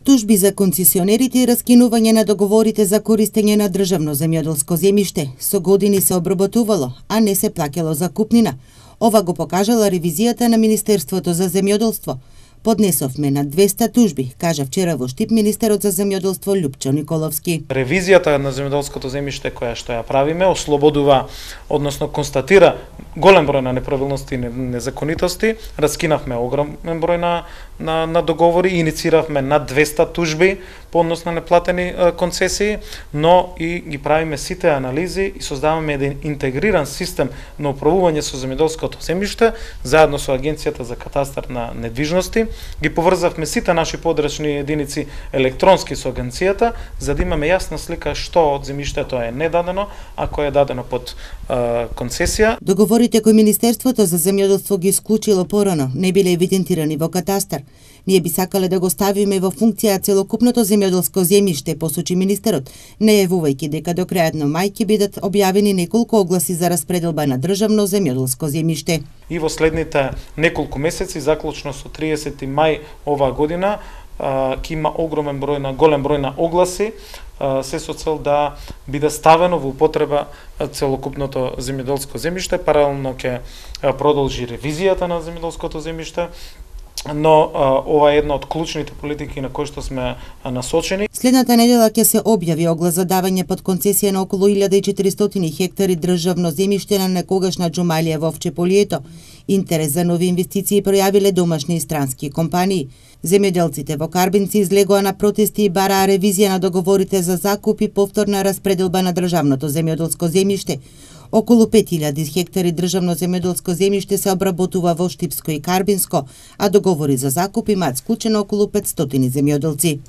Тужби за концесионерите и раскинување на договорите за користење на државно земјоделско земјиште со години се обработувало, а не се плаќало закупнина. Ова го покажала ревизијата на Министерството за земјоделство. Поднесовме на 200 тужби, кажа вчера во Штип министерот за земјоделство Љупчо Николовски. Ревизијата на земјоделското земјиште која што ја правиме ослободува, односно констатира голем број на неправилности и незаконитости. Раскинавме огромен број на договори и иницииравме над 200 тужби по однос на неплатени концесии, но и ги правиме сите анализи и создаваме еден интегриран систем на управување со земјоделското земјиште заедно со Агенцијата за катастар на недвижности. Ги поврзавме сите наши подрачни единици електронски со агенцијата, за да имаме јасна слика што од земјиштето е недадено, а кое е дадено под концесија. Договорите кои Министерството за земјоделство ги исклучило порано не биле евидентирани во катастар. Ние би сакале да го ставиме во функција целокупното земјоделско земјиште, посочи министерот, најавувајќи дека до крајот на мај ќе бидат објавени неколку огласи за распределба на државно земјоделско земјиште. И во следните неколку месеци, заклучно со 30 мај оваа година, ќе има голем број на огласи, се со цел да биде ставено во употреба целокупното земјоделско земјиште. Паралелно ќе продолжи ревизијата на земјоделското земјиште, но ова е една од клучните политики на кои што сме насочени. Следната недела ќе се објави оглас за давање под концесија на околу 1400 хектари државно земјиште на некогашна џумалија во Овче Полието. Интерес за нови инвестиции пројавиле домашни и странски компании. Земјоделците во Карбинци излегоа на протести и бараа ревизија на договорите за закуп и повторна распределба на државното земјоделско земјиште. Околу 5000 хектари државно земјоделско земјиште се обработува во Штипско и Карбинско, а договори за закуп имаат склучено околу 500 земјоделци.